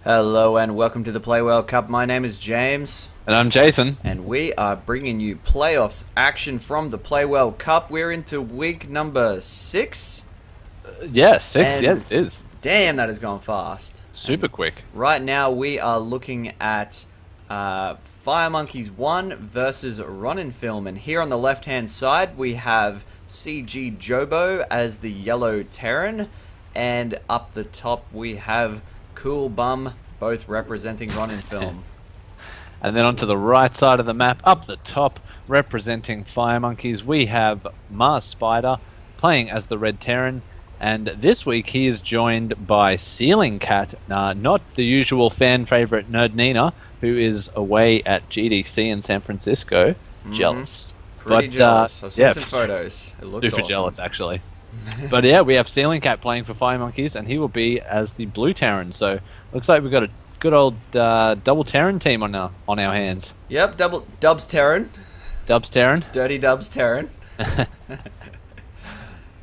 Hello and welcome to the Play World Cup. My name is James. And I'm Jason. And we are bringing you playoffs action from the Play World Cup. We're into week number 6. Yeah, 6. And yeah, it is. Damn, that has gone fast. Super quick. Right now we are looking at Firemonkeys 1 versus Roninfilm. And here on the left-hand side we have CGjobo as the yellow Terran. And up the top we have Kewlbumm, both representing Roninfilm. And then onto the right side of the map, up the top, representing Firemonkeys, we have MarsSpider playing as the Red Terran. And this week he is joined by CeilingCat, not the usual fan favorite Nerd Nina, who is away at GDC in San Francisco. Jealous. Pretty jealous. I've seen some photos. It looks super awesome. jealous, actually. But yeah, we have CeilingCat playing for Firemonkeys, and he will be as the blue Terran. So looks like we've got a good old double Terran team on our hands. Yep, double Dubs Terran. Dubs Terran. Dirty Dubs Terran.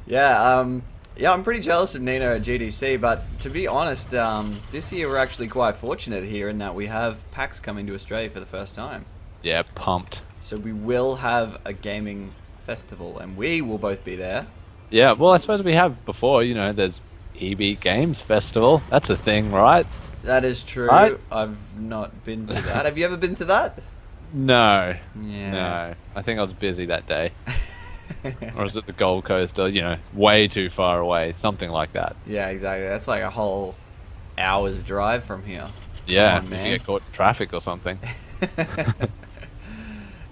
Yeah, I'm pretty jealous of Nino at GDC, but to be honest, this year we're actually quite fortunate here in that we have PAX coming to Australia for the first time. Yeah, pumped. So we will have a gaming festival, and we will both be there. Yeah, well, I suppose we have before, you know, there's EB Games Festival. That's a thing, right? That is true. Right? I've not been to that. Have you ever been to that? No. Yeah. No. I think I was busy that day. Or was it the Gold Coast, or, you know, way too far away. Something like that. Yeah, exactly. That's like a whole hour's drive from here. Yeah, Come on, if man. you get caught in traffic or something.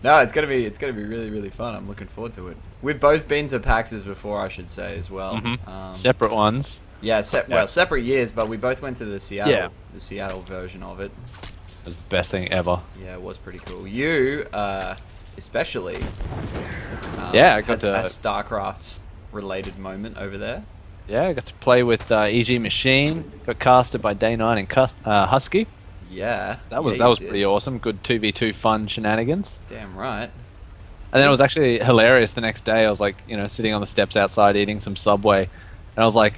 No, it's gonna be really, really fun. I'm looking forward to it. We've both been to PAXs before, I should say, as well. Separate ones. Yeah, well, separate years, but we both went to the Seattle version of it. It was the best thing ever. Yeah, it was pretty cool. You, especially, Yeah, I got had a to... StarCraft related moment over there. Yeah, I got to play with EG Machine. Got casted by Day9 and Husky. Yeah, That was you did. pretty awesome. Good 2v2 fun shenanigans. Damn right. And then it was actually hilarious the next day. I was like, you know, sitting on the steps outside eating some Subway. And I was like,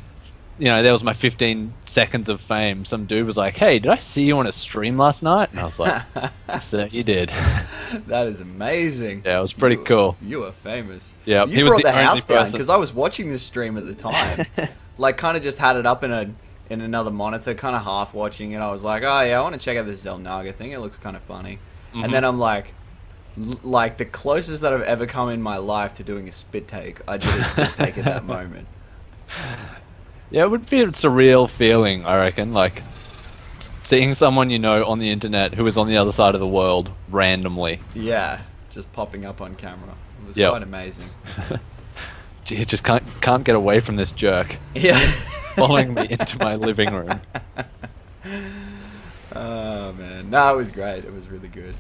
you know, there was my 15 seconds of fame. Some dude was like, hey, did I see you on a stream last night? And I was like, sir, you did. That is amazing. Yeah, it was pretty cool. You were famous. Yeah, you he was brought the the only house down person- because I was watching this stream at the time. Like, kind of just had it up in another monitor, kind of half watching it. I was like, oh yeah, I want to check out this Zelnaga thing. It looks kind of funny. And then I'm like the closest that I've ever come in my life to doing a spit take. I did a spit take at that moment. Yeah, it would be a surreal feeling, I reckon. Like, seeing someone you know on the internet who is on the other side of the world randomly. Yeah, just popping up on camera. It was Yep. quite amazing. Gee, you just can't get away from this jerk. Yeah. Following me into my living room. Oh man, no, it was great. It was really good.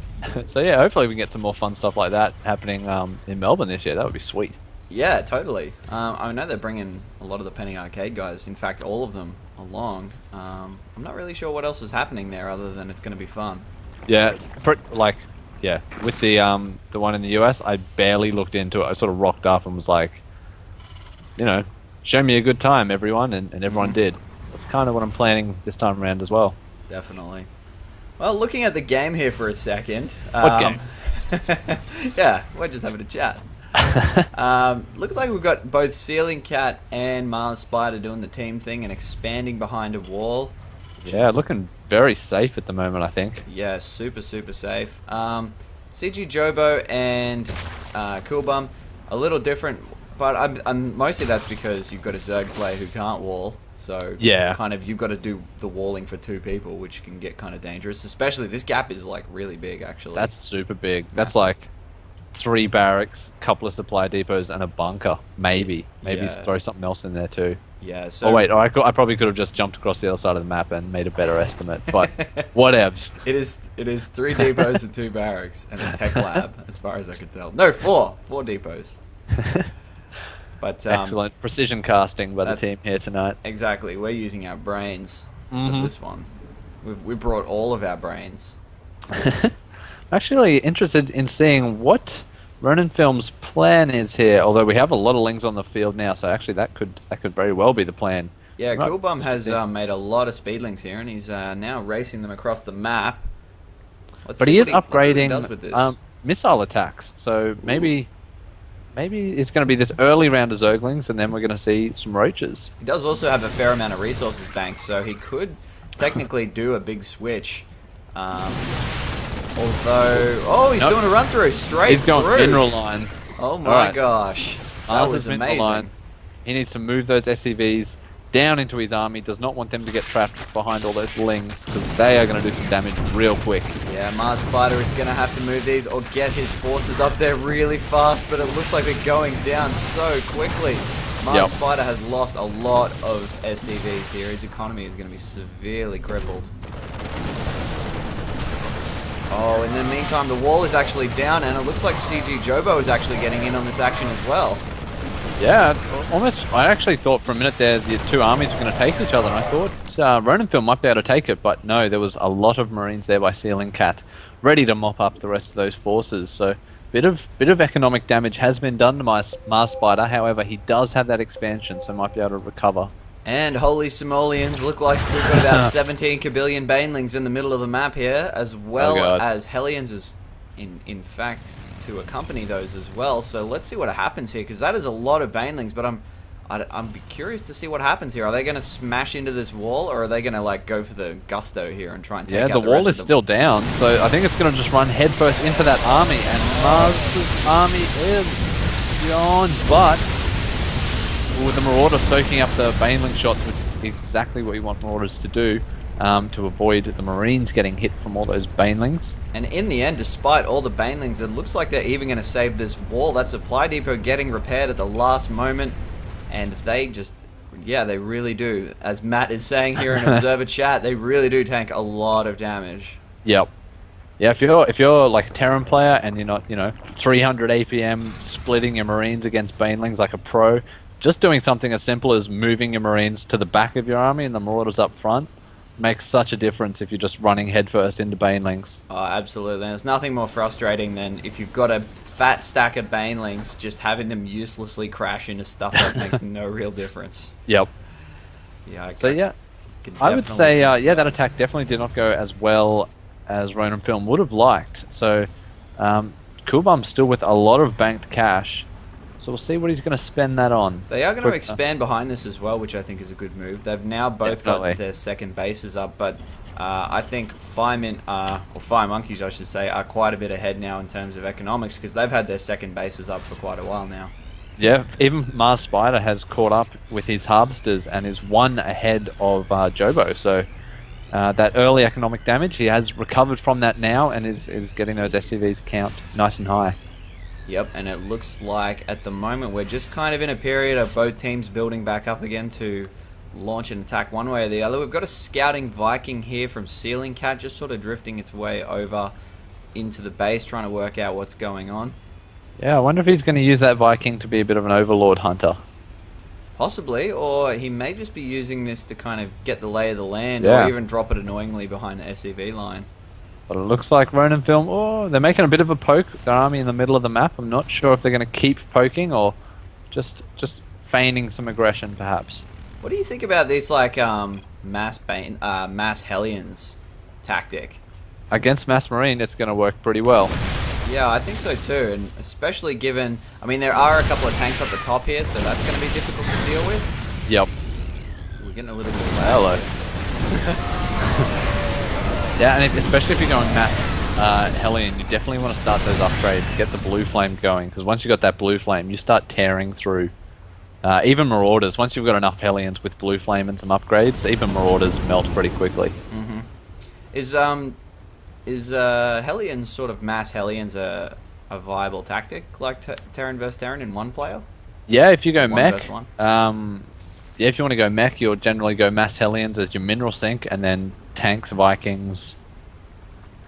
So yeah, hopefully we can get some more fun stuff like that happening in Melbourne this year. That would be sweet. Yeah, totally. I know they're bringing a lot of the Penny Arcade guys, in fact all of them, along. I'm not really sure what else is happening there other than it's going to be fun. Yeah, yeah. With the one in the US, I barely looked into it. I sort of rocked up and was like, you know, show me a good time, everyone, and everyone did. That's kind of what I'm planning this time around as well. Definitely. Well, looking at the game here for a second. What game? Yeah, we're just having a chat. Looks like we've got both CeilingCat and MarsSpider doing the team thing and expanding behind a wall. Yeah, looking very safe at the moment, I think. Yeah, super safe. CGjobo and Kewlbumm, a little different, but I'm mostly that's because you've got a Zerg player who can't wall, so Yeah. kind of you've got to do the walling for 2 people, which can get kind of dangerous. Especially this gap is like really big, actually. That's super big. It's That's massive. like 3 barracks, couple of supply depots, and a bunker. Maybe Yeah. throw something else in there too. Yeah. So Oh wait, I probably could have just jumped across the other side of the map and made a better estimate, but whatevs. It is 3 depots and 2 barracks and a tech lab, as far as I could tell. No, 4 depots. But Excellent precision casting by the team here tonight. exactly, we're using our brains for this one. We brought all of our brains. I'm actually interested in seeing what Roninfilm's plan is here, although we have a lot of lings on the field now, so actually that could very well be the plan. Yeah, Right. Kewlbumm has made a lot of speedlings here, and he's now racing them across the map. But he is Let's see what he upgrading does with this. missile attacks. So maybe it's going to be this early round of Zerglings, and then we're going to see some Roaches. He does also have a fair amount of resources banked, so he could technically do a big switch. Although, oh, he's doing a run through straight He's going through. mineral line. Oh my gosh, that was mineral amazing. line. He needs to move those SCVs down into his army. Does not want them to get trapped behind all those lings, because they are going to do some damage real quick. Yeah, MarsSpider is going to have to move these or get his forces up there really fast, but it looks like they're going down so quickly. MarsSpider has lost a lot of SCVs here. His economy is going to be severely crippled. Oh, in the meantime, the wall is actually down, and it looks like CGjobo is actually getting in on this action as well. Yeah, almost. I actually thought for a minute there the two armies were going to take each other, and I thought Roninfilm might be able to take it, but no, there was a lot of Marines there by CeilingCat, ready to mop up the rest of those forces. So bit of economic damage has been done to MarsSpider. However, he does have that expansion, so might be able to recover. And holy simoleons, look like we've got about 17 kabillion banelings in the middle of the map here, as well as Hellions is in fact to accompany those as well. So let's see what happens here, because that is a lot of banelings, but I'm curious to see what happens here. Are they going to smash into this wall, or are they going to like go for the gusto here and try and take out the rest of them? Yeah, the wall is still down, so I think it's going to just run headfirst into that army, and Mars' army is gone, but with the Marauder soaking up the baneling shots, which is exactly what you want Marauders to do, to avoid the Marines getting hit from all those banelings. And in the end, despite all the banelings, it looks like they're even going to save this wall. That supply depot getting repaired at the last moment, and they just, yeah, they really do. As Matt is saying here in Observer Chat, they really do tank a lot of damage. Yep. Yeah, if you're like a Terran player and you're not, 300 APM splitting your Marines against banelings like a pro, just doing something as simple as moving your Marines to the back of your army and the Marauders up front makes such a difference if you're just running headfirst into banelings. Oh, absolutely. And there's nothing more frustrating than if you've got a fat stack of banelings, just having them uselessly crash into stuff that makes no real difference. Yep. Yeah. I would say, that attack definitely did not go as well as Roninfilm would have liked. So, Kewlbumm still with a lot of banked cash. So we'll see what he's going to spend that on. They are going to expand behind this as well, which I think is a good move. They've now both got their second bases up, but I think Firemonkeys, I should say, are quite a bit ahead now in terms of economics, because they've had their second bases up for quite a while now. Yeah, even MarsSpider has caught up with his harvesters and is one ahead of Jobo. So that early economic damage, he has recovered from that now and is getting those SCVs count nice and high. Yep, and it looks like at the moment we're just kind of in a period of both teams building back up again to launch an attack one way or the other. We've got a scouting Viking here from CeilingCat just sort of drifting its way over into the base, trying to work out what's going on. Yeah, I wonder if he's going to use that Viking to be a bit of an overlord hunter. Possibly, or he may just be using this to kind of get the lay of the land, or even drop it annoyingly behind the SCV line. But it looks like Roninfilm, they're making a bit of a poke, their army in the middle of the map. I'm not sure if they're going to keep poking or just feigning some aggression, perhaps. What do you think about this, like, mass Hellions tactic? Against Mass Marine, it's going to work pretty well. Yeah, I think so too, and especially given, I mean, there are a couple of tanks up the top here, so that's going to be difficult to deal with. Yep. We're getting a little bit loud. Hello. Yeah, and especially if you're going Mass Hellion, you definitely want to start those upgrades, get the blue flame going, because once you've got that blue flame, you start tearing through. Even Marauders, once you've got enough Hellions with blue flame and some upgrades, even Marauders melt pretty quickly. Mm-hmm. Is Hellions, sort of Mass Hellions, a viable tactic, like Terran vs Terran in one player? Yeah, if you go mech, yeah, if you want to go mech, you'll generally go Mass Hellions as your mineral sink, and then tanks, Vikings,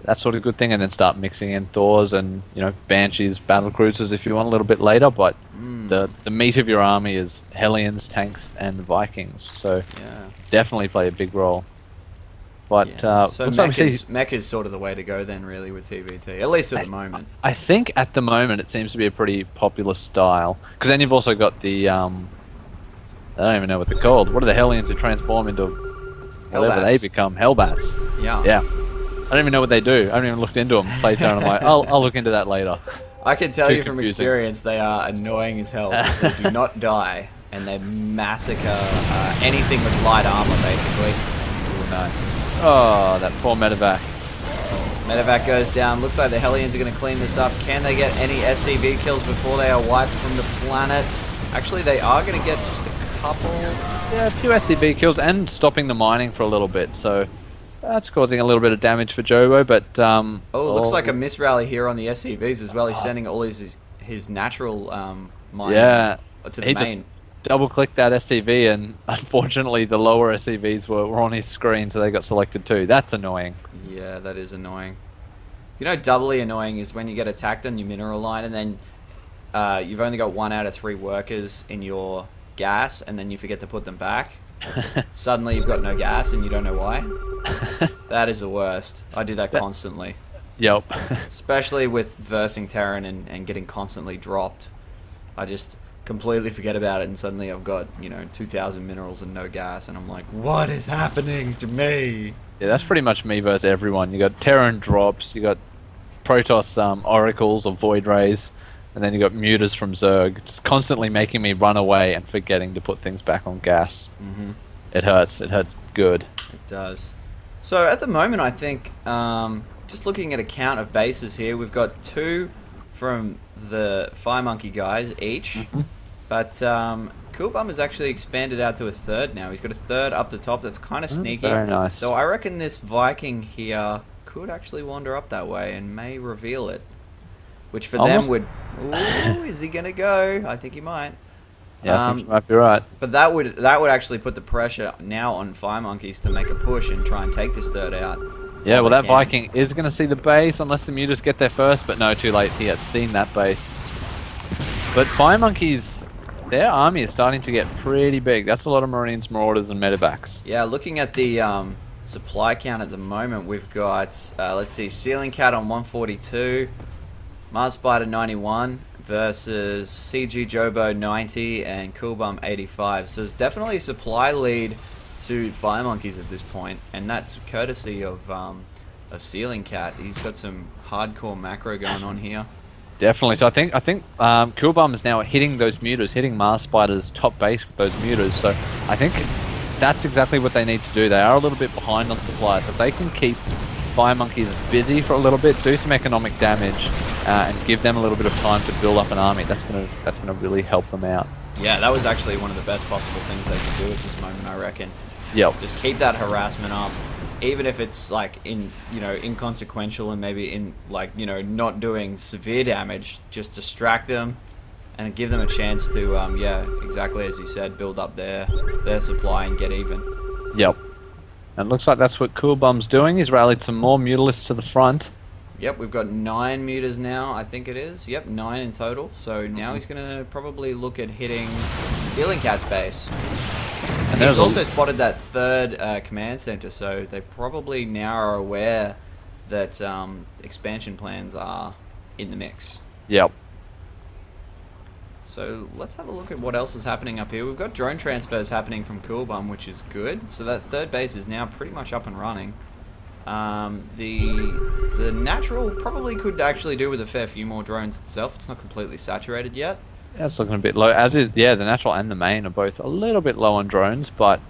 that sort of good thing, and then start mixing in Thors and Banshees, battle cruisers if you want a little bit later. But the meat of your army is Hellions, tanks, and Vikings. So definitely play a big role. But so mech is sort of the way to go then, really, with TVT, at least at the moment. I think at the moment it seems to be a pretty popular style, because then you've also got the I don't even know what they're called. What are the Hellions who transform into whatever they become? Hellbats. Yeah. Yeah. I don't even know what they do. I haven't even looked into them. Played down. I'm like, I'll look into that later. I can tell you from confusing. experience, they are annoying as hell. They do not die, and they massacre anything with light armor, basically. Ooh, nice. Oh, that poor medevac. Medevac goes down. Looks like the Hellions are going to clean this up. Can they get any SCV kills before they are wiped from the planet? Actually, they are going to get just a couple. Yeah, a few SCV kills and stopping the mining for a little bit. So that's causing a little bit of damage for Jobo. But oh, it looks like a misrally here on the SCVs as well. He's sending all his natural mining to the main. Double-clicked that SCV, and unfortunately the lower SCVs were on his screen, so they got selected too. That's annoying. Yeah, that is annoying. You know, doubly annoying is when you get attacked on your mineral line, and then you've only got 1 out of 3 workers in your gas, and then you forget to put them back. Suddenly you've got no gas, and you don't know why. That is the worst. I do that constantly. Yep. Especially with versing Terran and getting constantly dropped. I just completely forget about it, and suddenly I've got, 2,000 minerals and no gas, and I'm like, what is happening to me? Yeah, that's pretty much me versus everyone. You got Terran drops, you got Protoss oracles or void rays, and then you got muters from Zerg, just constantly making me run away and forgetting to put things back on gas. Mm-hmm. It hurts good. It does. So at the moment, I think, just looking at a count of bases here, we've got 2 from the Firemonkey guys each. Mm-hmm. But Kewlbumm has actually expanded out to a 3rd now. He's got a 3rd up the top that's kind of sneaky. Very nice. So I reckon this Viking here could actually wander up that way and may reveal it. Which for them would... Ooh, is he going to go? I think he might. Yeah, I think you might be right. But that would actually put the pressure now on Firemonkeys to make a push and try and take this 3rd out. Yeah, well, that Viking is going to see the base unless the mutas get there first, but no, too late. He has seen that base. But Firemonkeys, their army is starting to get pretty big. That's a lot of Marines, Marauders, and Medevacs. Yeah, looking at the supply count at the moment, we've got, let's see, CeilingCat on 142, MarsSpider 91 versus CGjobo 90 and Kewlbumm 85. So there's definitely a supply lead to Firemonkeys at this point, and that's courtesy of CeilingCat. He's got some hardcore macro going on here. Definitely. So I think Kewlbumm is now hitting those mutas, hitting MarsSpider's top base with those mutas. So I think that's exactly what they need to do. They are a little bit behind on supplies. If they can keep Firemonkeys busy for a little bit, do some economic damage, and give them a little bit of time to build up an army, that's gonna really help them out. Yeah, that was actually one of the best possible things they could do at this moment, I reckon. Yep. Just keep that harassment up, even if it's like inconsequential and maybe not doing severe damage. Just distract them and give them a chance to yeah, exactly as you said, build up their supply and get even. Yep. And it looks like that's what Kewlbumm's doing. He's rallied some more mutalisks to the front. Yep, we've got 9 mutas now, I think it is. Yep, 9 in total. So now he's going to probably look at hitting CeilingCat's base. And he's also spotted that 3rd command center, so they probably now are aware that expansion plans are in the mix. Yep. So let's have a look at what else is happening up here. We've got drone transfers happening from Kewlbumm, which is good. So that 3rd base is now pretty much up and running. The natural probably could actually do with a fair few more drones itself. It's not completely saturated yet. Yeah, it's looking a bit low. As is, yeah, the natural and the main are both a little bit low on drones, but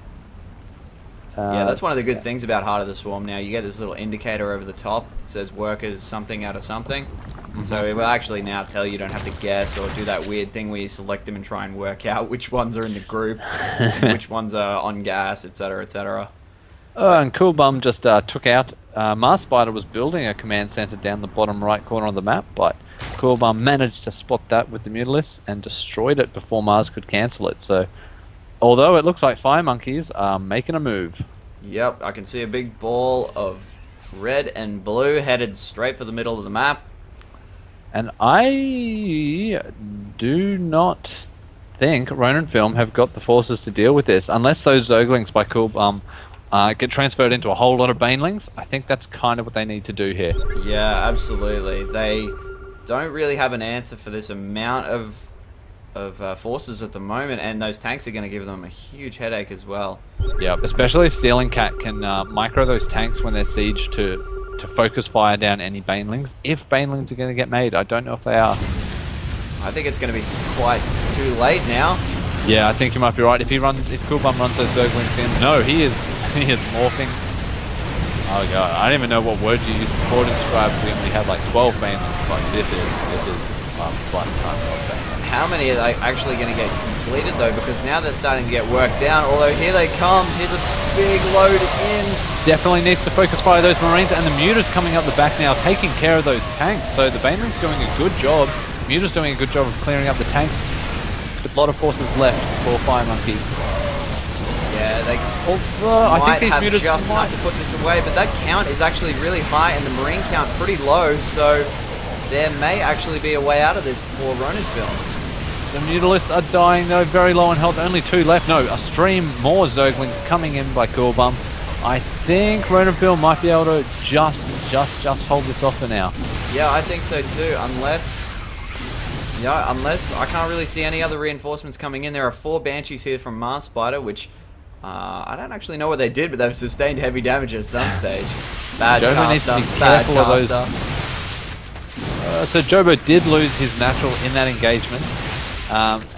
yeah, that's one of the good things about Heart of the Swarm now. You get this little indicator over the top that says workers something out of something. So it will actually now tell you, you don't have to guess or do that weird thing where you select them and try and work out which ones are in the group, which ones are on gas, etc., etc. And Kewlbumm just took out... MarsSpider was building a command center down the bottom right corner of the map, but Kewlbumm managed to spot that with the mutalisks and destroyed it before Mars could cancel it. So, although it looks like Firemonkeys are making a move. Yep, I can see a big ball of red and blue headed straight for the middle of the map. And I do not think Roninfilm have got the forces to deal with this, unless those Zerglings by Kewlbumm get transferred into a whole lot of Banelings. I think that's kind of what they need to do here. Yeah, absolutely. They don't really have an answer for this amount of of forces at the moment, and those tanks are going to give them a huge headache as well. Yep, especially if CeilingCat can micro those tanks when they're sieged to focus fire down any banelings. If banelings are going to get made, I don't know if they are. I think it's going to be quite too late now. Yeah, I think you might be right. If Kewlbumm runs those Zerglings in, no, he is morphing. Oh god, I don't even know what word you used before to describe when we had like 12 banelings. Like this is flight time of banelings. How many are they actually going to get completed though? Because now they're starting to get worked down. Although here they come, here's a big load in. Definitely needs to focus fire those Marines, and the Muta's coming up the back now, taking care of those tanks. So the banelings doing a good job. Muta's doing a good job of clearing up the tanks. But a lot of forces left for Firemonkeys. Yeah, they I think have these just enough to put this away, but that count is actually really high and the Marine count pretty low, so there may actually be a way out of this for Roninfilm. The Mutalisks are dying though, very low on health, only 2 left. No, a stream more Zerglings coming in by Kewlbumm. I think Roninfilm might be able to just hold this off for now. Yeah, I think so too, unless I can't really see any other reinforcements coming in. There are 4 Banshees here from MarsSpider, which I don't actually know what they did, but they've sustained heavy damage at some stage. Bad Jobo needs to be careful of those. So Jobo did lose his natural in that engagement,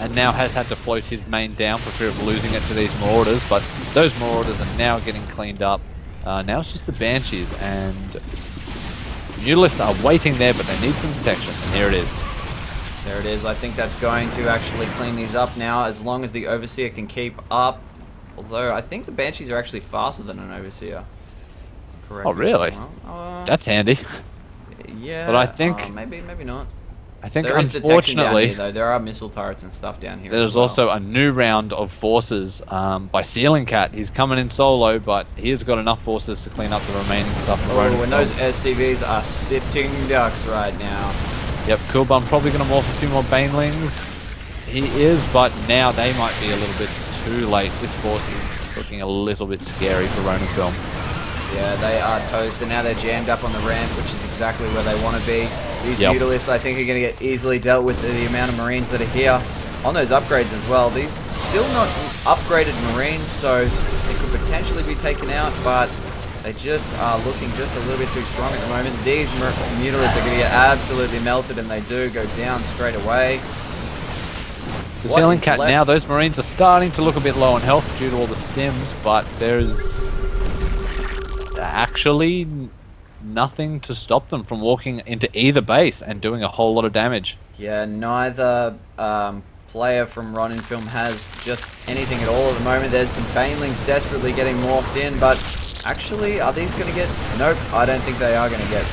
and now has had to float his main down for fear of losing it to these Marauders, but those Marauders are now getting cleaned up. Now it's just the Banshees, and Mutalisks are waiting there, but they need some protection, and here it is. There it is. I think that's going to actually clean these up now, as long as the Overseer can keep up. Although, I think the Banshees are actually faster than an Overseer. Correct. Oh, really? That's handy. Yeah. But I think... maybe not. I think, there is detection down unfortunately... here, though. There are missile turrets and stuff down here. There's also a new round of forces by CeilingCat. He's coming in solo, but he's got enough forces to clean up the remaining stuff. Oh, and those SCVs are sifting ducks right now. Yep, Kewlbumm probably going to morph a few more banelings. He is, but now they might be a little bit too late. This force is looking a little bit scary for Roninfilm. Yeah, they are toast, and now they're jammed up on the ramp, which is exactly where they want to be. These Mutalisks, I think, are going to get easily dealt with the amount of Marines that are here. On those upgrades as well, these still not upgraded Marines, so they could potentially be taken out, but they just are looking just a little bit too strong at the moment. These Mutalisks are going to get absolutely melted, and they do go down straight away. So CeilingCat now, those Marines are starting to look a bit low on health due to all the stims, but there's actually nothing to stop them from walking into either base and doing a whole lot of damage. Yeah, neither player from Roninfilm has just anything at all at the moment. There's some Banelings desperately getting morphed in, but actually, are these going to get... Nope, I don't think they are going to get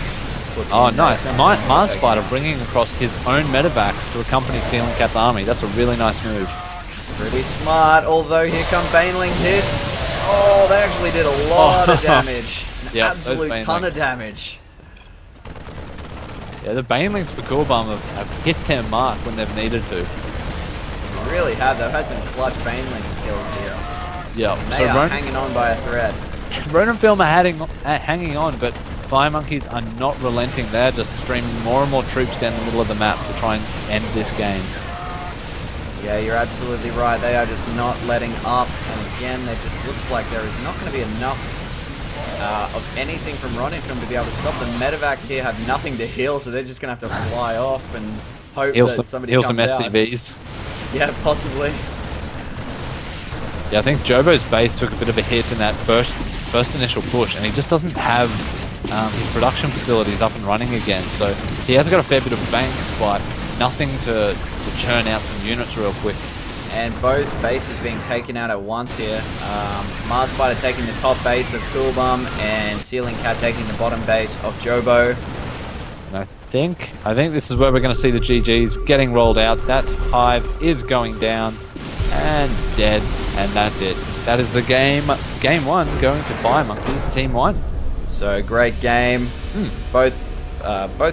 put Oh, in. nice. MarsSpider bringing across his own medevacs to accompany CeilingCat's army. That's a really nice move. Pretty smart, although here come Banelings hits. Oh, they actually did a lot of damage. An absolute ton of damage. Yeah, the Banelings for Kewlbumm have hit their mark when they've needed to. They really have. They've had some clutch Baneling kills here. Yeah, They are hanging on by a thread. Roninfilm are hanging on, but Firemonkeys are not relenting. They're just streaming more and more troops down the middle of the map to try and end this game. Yeah, you're absolutely right. They are just not letting up. And again, it just looks like there is not going to be enough of anything from Roninfilm to be able to stop them. Medevacs here have nothing to heal, so they're just going to have to fly off and hope that somebody comes out. Heal some SCVs. Yeah, possibly. Yeah, I think Jobo's base took a bit of a hit in that first initial push, and he just doesn't have his production facilities up and running again. So he has got a fair bit of banks, but nothing to churn out some units real quick. And both bases being taken out at once here. MarsSpider taking the top base of Kewlbumm, and CeilingCat taking the bottom base of Jobo. And I think this is where we're going to see the GGs getting rolled out. That hive is going down and dead, and that's it. That is the game. Game 1 going to Firemonkeys, Team 1. So great game. Both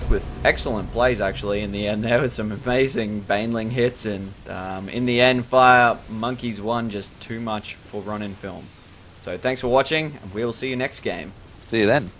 with excellent plays, actually. In the end, there was some amazing Baneling hits, and in the end, Firemonkeys won just too much for Roninfilm. So thanks for watching, and we'll see you next game. See you then.